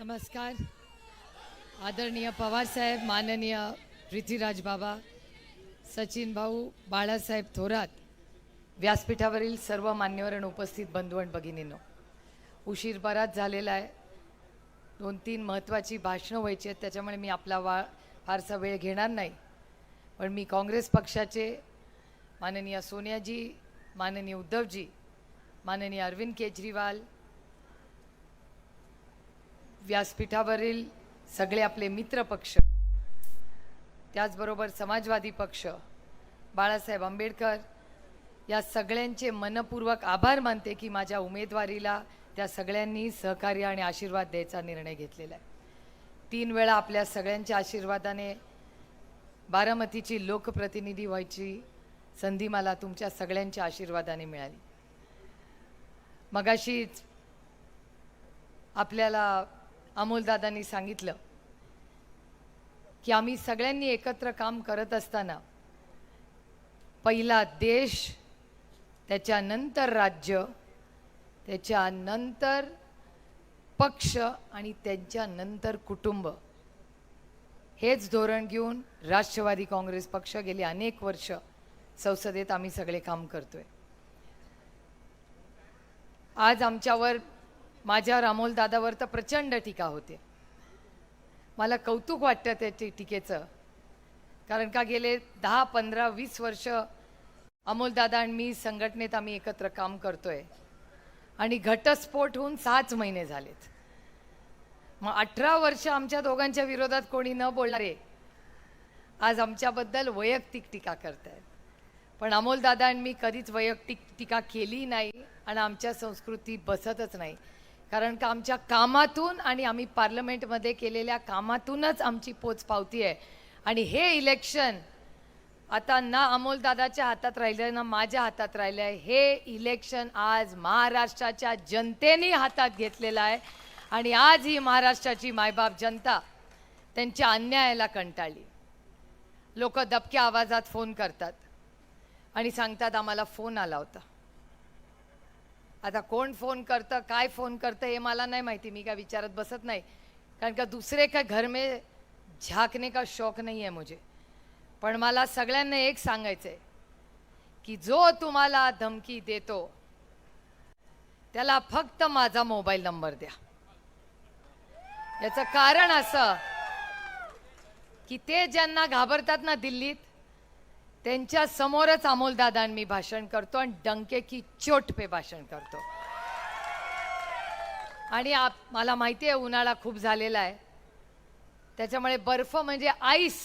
नमस्कार. आदरणीय पवार साहेब, माननीय पृथ्वीराज बाबा, सचिन भाऊ, बाळासाहेब थोरात, व्यासपीठावरील सर्व मान्यवर आणि उपस्थित बंधू आणि भगिनींनो, उशीर बराच झालेला आहे. 2-3 महत्त्वाची भाषणं व्हायची आहेत, त्याच्यामुळे मी आपला फारसा वेळ घेणार नाही. पण मी काँग्रेस पक्षाचे माननीय सोनियाजी, माननीय उद्धवजी, माननीय अरविंद केजरीवाल, व्यासपीठावरील सगळे आपले मित्र पक्ष, त्याचबरोबर समाजवादी पक्ष, बाळासाहेब आंबेडकर, या सगळ्यांचे मनपूर्वक आभार मानते की माझ्या उमेदवारीला त्या सगळ्यांनी सहकार्य आणि आशीर्वाद द्यायचा निर्णय घेतलेला आहे. 3 वेळा आपल्या सगळ्यांच्या आशीर्वादाने बारामतीची लोकप्रतिनिधी व्हायची संधी मला तुमच्या सगळ्यांच्या आशीर्वादाने मिळाली. मगाशीच आपल्याला अमोलदादांनी सांगितलं की आम्ही सगळ्यांनी एकत्र काम करत असताना पहिला देश, त्याच्यानंतर राज्य, त्याच्यानंतर पक्ष आणि त्यांच्यानंतर कुटुंब, हेच धोरण घेऊन राष्ट्रवादी काँग्रेस पक्ष गेली अनेक वर्ष संसदेत आम्ही सगळे काम करतोय. आज आमच्यावर, माझ्यावर, अमोलदादावर तर प्रचंड टीका होते. मला कौतुक वाटतं त्याची टीकेचं, कारण का गेले 10, 15, 20 वर्ष अमोलदादा आणि मी संघटनेत आम्ही एकत्र काम करतोय आणि घटस्फोट होऊन 6च महिने झालेत. मग 18 वर्ष आमच्या दोघांच्या विरोधात कोणी न बोलणारे आज आमच्याबद्दल वैयक्तिक टीका करतायत. पण अमोलदादा आणि मी कधीच वैयक्तिक टीका केली नाही आणि आमच्या संस्कृती बसतच नाही, कारण का आमच्या कामातून आणि आम्ही पार्लमेंटमध्ये केलेल्या कामातूनच आमची पोच पावती आहे. आणि हे इलेक्शन आता ना अमोलदादाच्या हातात राहिलं आहे ना माझ्या हातात राहिलं आहे. हे इलेक्शन आज महाराष्ट्राच्या जनतेने हातात घेतलेलं आहे आणि आज ही महाराष्ट्राची मायबाप जनता त्यांच्या अन्यायाला कंटाळली. लोक दबक्या आवाजात फोन करतात आणि सांगतात आम्हाला फोन आला होता. आता कोण फोन करतं, काय फोन करतं हे मला नाही माहिती, मी काय विचारत बसत नाही, कारण का दुसरे का घर में झांकने का शौक नहीं है मुझे. पण मला सगळ्यांना एक सांगायचं आहे की जो तुम्हाला धमकी देतो त्याला फक्त माझा मोबाईल नंबर द्या. याचं कारण असं की ते ज्यांना घाबरतात ना दिल्लीत, त्यांच्या समोरच अमोलदादा मी भाषण करतो आणि डंके की चोट पे भाषण करतो. आणि मला माहिती आहे उन्हाळा खूप झालेला आहे, त्याच्यामुळे बर्फ म्हणजे आईस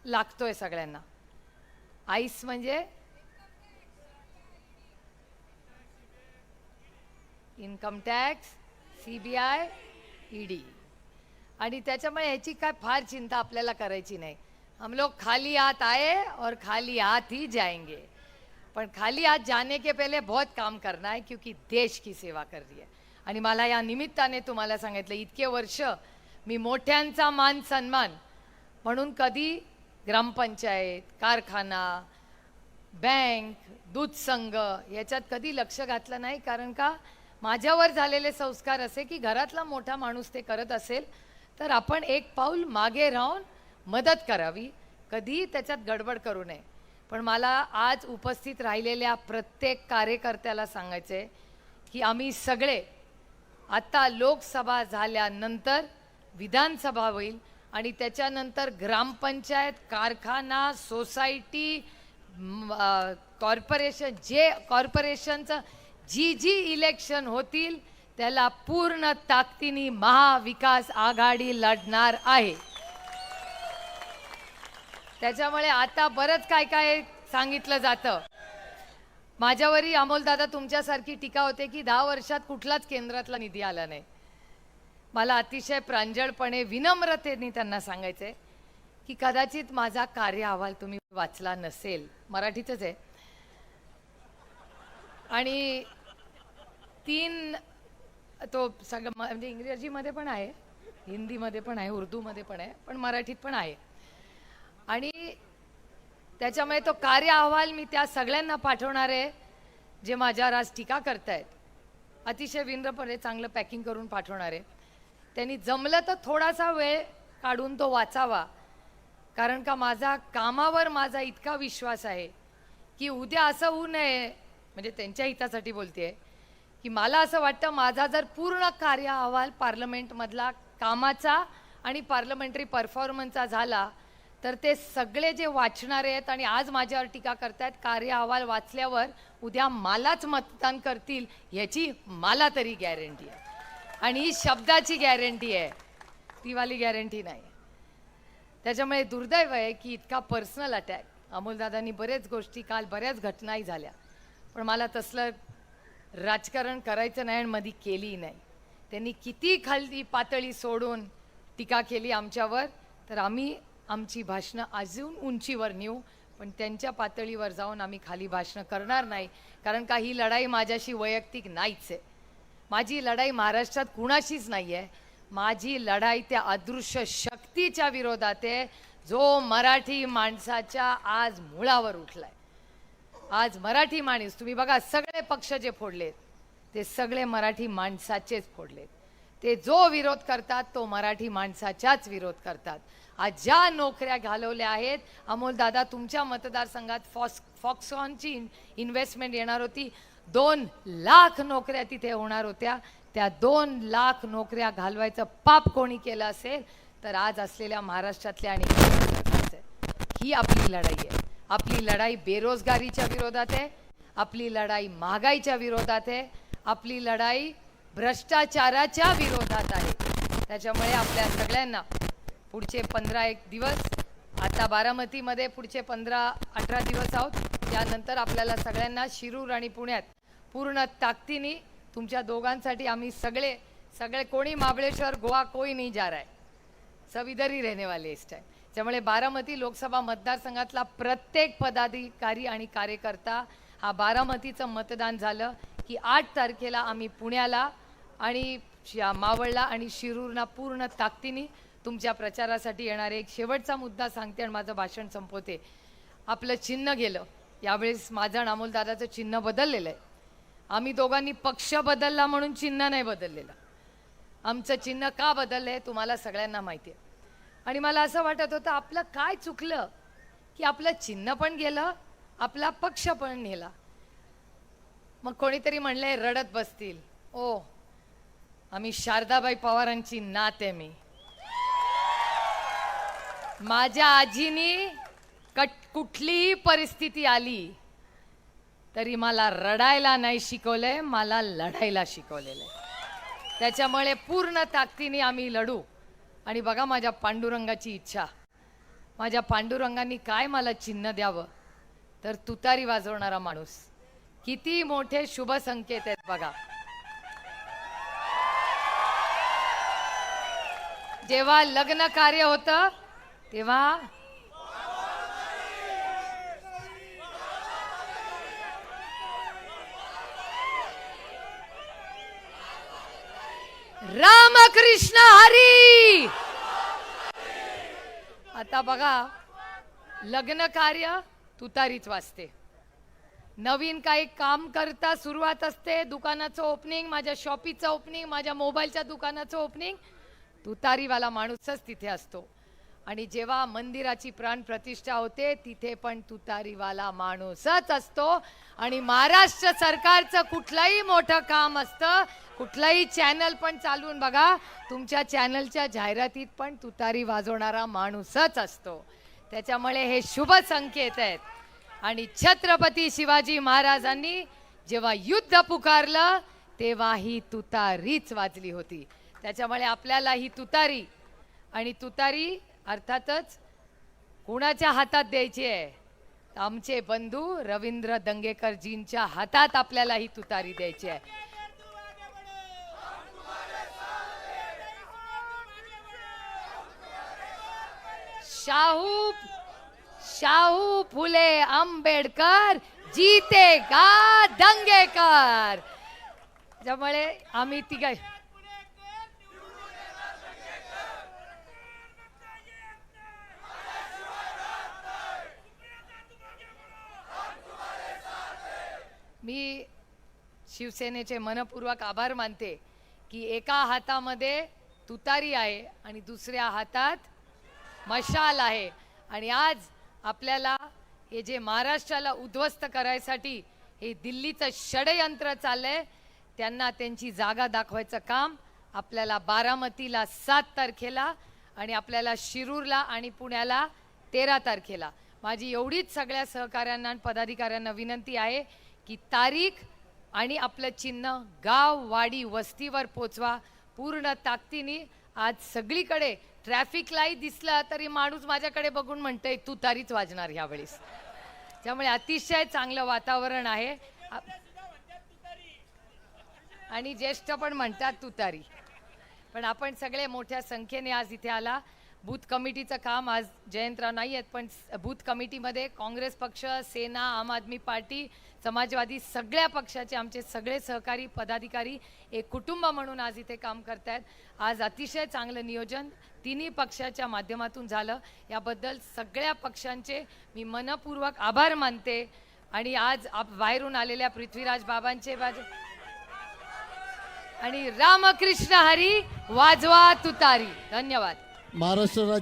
लागतोय सगळ्यांना. आईस म्हणजे इन्कम टॅक्स, CBI, ED. आणि त्याच्यामुळे ह्याची काय फार चिंता आपल्याला करायची नाही. हम लोग खाली हाथ आए और खाली हाथ ही जाएंगे. पण खाली हाथ जाने के पहले बहुत काम करना है, क्योंकि देश की सेवा कर रही है. आणि मला या निमित्ताने तुम्हाला सांगितलं, इतके वर्ष मी मोठ्यांचा मान सन्मान म्हणून कधी ग्रामपंचायत, कारखाना, बँक, दूध संघ याच्यात कधी लक्ष घातलं नाही, कारण का माझ्यावर झालेले संस्कार असे की घरातला मोठा माणूस ते करत असेल तर आपण एक पाऊल मागे राहून मदत करावी, कधी त्याच्यात गडबड करू नये. पण मला आज उपस्थित राहिलेल्या प्रत्येक कार्यकर्त्याला सांगायचे की आम्ही सगळे आता लोकसभा झाल्यानंतर विधानसभा होईल आणि त्याच्यानंतर ग्रामपंचायत, कारखाना, सोसायटी, कॉर्पोरेशन, जे कॉर्पोरेशनचं जी इलेक्शन होतील त्याला पूर्ण ताकदीने महाविकास आघाडी लढणार आहे. त्याच्यामुळे आता बरंच काय काय सांगितलं जातं. माझ्यावरही अमोलदादा तुमच्यासारखी टीका होते की 10 वर्षात कुठलाच केंद्रातला निधी आला नाही. मला अतिशय प्रांजळपणे, विनम्रतेने त्यांना सांगायचे की कदाचित माझा कार्य अहवाल तुम्ही वाचला नसेल, मराठीतच आहे. आणि 3 तो सगळं म्हणजे इंग्रजीमध्ये पण आहे, हिंदीमध्ये पण आहे, उर्दूमध्ये पण आहे, पण मराठीत पण आहे. आणि त्याच्यामुळे तो कार्य अहवाल मी त्या सगळ्यांना पाठवणार आहे जे माझ्यावर आज टीका करतायत. अतिशय विनम्रपणे चांगलं पॅकिंग करून पाठवणार आहे. त्यांनी जमलं तर थोडासा वेळ काढून तो वाचावा, कारण का माझा कामावर माझा इतका विश्वास आहे की उद्या असं होऊ नये, म्हणजे त्यांच्या हितासाठी बोलते, की मला असं वाटतं माझा जर पूर्ण कार्य अहवाल पार्लमेंटमधला कामाचा आणि पार्लमेंटरी परफॉर्मन्सचा झाला तर ते सगळे जे वाचणारे आहेत आणि आज माझ्यावर टीका करतायत, कार्य अहवाल वाचल्यावर उद्या मलाच मतदान करतील याची मला तरी गॅरंटी आहे. आणि ही शब्दाची गॅरंटी आहे, ती वाली गॅरंटी नाही. त्याच्यामुळे दुर्दैव आहे की इतका पर्सनल अटॅक. अमोलदादांनी बरेच गोष्टी, काल बऱ्याच घटनाही झाल्या, पण मला तसलं राजकारण करायचं नाही आणि मध्ये केली नाही. त्यांनी किती खाली पातळी सोडून टीका केली आमच्यावर, तर आम्ही आमची भाषणं अजून उंचीवर नेऊ, पण त्यांच्या पातळीवर जाऊन आम्ही खाली भाषणं करणार नाही. कारण का ही लढाई माझ्याशी वैयक्तिक नाहीच आहे. माझी लढाई महाराष्ट्रात कुणाशीच नाही आहे. माझी लढाई त्या अदृश्य शक्तीच्या विरोधात आहे जो मराठी माणसाच्या आज मुळावर उठलाय. आज मराठी माणूस, तुम्ही बघा, सगळे पक्ष जे फोडलेत ते सगळे मराठी माणसाचेच फोडलेत. ते जो विरोध करतात तो मराठी माणसाच्याच विरोध करतात. आज ज्या नोकऱ्या घालवल्या आहेत, अमोलदादा तुमच्या मतदारसंघात फॉक्सकॉनची इन्व्हेस्टमेंट येणार होती, 2 लाख नोकऱ्या तिथे होणार होत्या. त्या 2 लाख नोकऱ्या घालवायचं पाप कोणी केलं असेल तर आज असलेल्या महाराष्ट्रातल्या आणि ही आपली लढाई आहे. आपली लढाई बेरोजगारीच्या विरोधात आहे, आपली लढाई महागाईच्या विरोधात आहे, आपली लढाई भ्रष्टाचाराच्या विरोधात आहे. त्याच्यामुळे आपल्या सगळ्यांना पुढचे 15 दिवस, आता बारामतीमध्ये पुढचे 15-18 दिवस आहोत, त्यानंतर आपल्याला सगळ्यांना शिरूर आणि पुण्यात पूर्ण ताकदीने तुमच्या दोघांसाठी आम्ही सगळे कोणी महाबळेश्वर गोवा कोई नहीं जा रहा है, सब इधर ही रहने वाले इस टाइम. त्यामुळे बारामती लोकसभा मतदारसंघातला प्रत्येक पदाधिकारी आणि कार्यकर्ता हा बारामतीचं मतदान झालं की 8 तारखेला आम्ही पुण्याला आणि मावळला आणि शिरूरला पूर्ण ताकदीने तुमच्या प्रचारासाठी येणार आहे. एक शेवटचा मुद्दा सांगते आणि माझं भाषण संपवते. आपलं चिन्ह गेलं, यावेळेस माझं आणि अमोलदादाचं चिन्ह बदललेलं आहे. आम्ही दोघांनी पक्ष बदलला म्हणून चिन्ह नाही बदललेलं. आमचं चिन्ह का बदललं आहे तुम्हाला सगळ्यांना माहिती आहे. आणि मला असं वाटत होतं आपलं काय चुकलं की आपलं चिन्ह पण गेलं, आपला पक्ष पण नेला. मग कोणीतरी म्हणले रडत बसतील, ओ आम्ही शारदाबाई पवारांची नात आहे. मी माझ्या आजीनी कुठलीही परिस्थिती आली तरी मला रडायला नाही शिकवलंय, मला लढायला शिकवलेलं आहे. त्याच्यामुळे पूर्ण ताकदीने आम्ही लढू. आणि बघा माझ्या पांडुरंगाची इच्छा, माझ्या पांडुरंगांनी काय मला चिन्ह द्यावं तर तुतारी वाजवणारा माणूस. किती मोठे शुभ संकेत आहेत बघा. जेव्हा लग्न कार्य होतं तेव्हा रामकृष्ण हरी. आता बघा लग्न कार्य तुतारीच वाजते. नवीन काही काम करता सुरुवात असते, दुकानाचं ओपनिंग, माझ्या शॉपीचं ओपनिंग, माझ्या मोबाईलच्या दुकानाचं ओपनिंग, तुतारीवाला माणूसच तिथे असतो. आणि जेव्हा मंदिराची प्राण प्रतिष्ठा होते तिथे पण तुतारीवाला माणूसच असतो. आणि महाराष्ट्र सरकारचं कुठलंही मोठं काम असतं, कुठलाही चॅनल पण चालवून बघा, तुमच्या चॅनलच्या जाहिरातीत पण तुतारी वाजवणारा माणूसच असतो. त्याच्यामुळे हे शुभ संकेत आहेत. आणि छत्रपती शिवाजी महाराजांनी जेव्हा युद्ध पुकारलं तेव्हा ही तुतारीच वाजली होती. त्याच्यामुळे आपल्याला ही तुतारी, आणि तुतारी अर्थातच कुणाच्या हातात द्यायची आहे, आमचे बंधू रवींद्र दंगेकरजींच्या हातात आपल्याला ही तुतारी द्यायची आहे. शाहू फुले आंबेडकर जीतेगा दंगेकर. त्यामुळे आम्ही तिघ मी शिवसेनेचे मनपूर्वक आभार मानते की एका हातामध्ये तुतारी आहे आणि दुसऱ्या हातात मशाल आहे. आणि आज आपल्याला हे जे महाराष्ट्राला उद्ध्वस्त करायसाठी हे दिल्लीचं षडयंत्र चाललंय, त्यांना त्यांची जागा दाखवायचं काम आपल्याला बारामतीला 7 तारखेला आणि आपल्याला शिरूरला आणि पुण्याला 13 तारखेला. माझी एवढीच सगळ्या सहकाऱ्यांना आणि पदाधिकाऱ्यांना विनंती आहे की तारीख आणि आपलं चिन्ह गाव वाडी वस्तीवर पोचवा पूर्ण ताकदीने. आज सगळीकडे ट्रॅफिक लाईट दिसला तरी माणूस माझ्याकडे बघून म्हणतंय तुतारीच वाजणार ह्यावेळेस. त्यामुळे अतिशय चांगलं वातावरण आहे आणि ज्येष्ठ पण म्हणतात तुतारी. पण आपण सगळे मोठ्या संख्येने आज इथे आला. बूथ कमिटीचं काम आज जयंतराव नाही आहेत, पण बूथ कमिटीमध्ये काँग्रेस पक्ष, सेना, आम आदमी पार्टी, समाजवादी सगळ्या पक्षाचे आमचे सगळे सहकारी पदाधिकारी एक कुटुंब म्हणून आज इथे काम करतायत. आज अतिशय चांगलं नियोजन तिन्ही पक्षाच्या माध्यमातून झालं. याबद्दल सगळ्या पक्षांचे मी मनपूर्वक आभार मानते. आणि आज बाहेरून आलेल्या पृथ्वीराज बाबांचे आणि रामकृष्ण हरी वाजवा तुतारी. धन्यवाद. महाराष्ट्र राज्य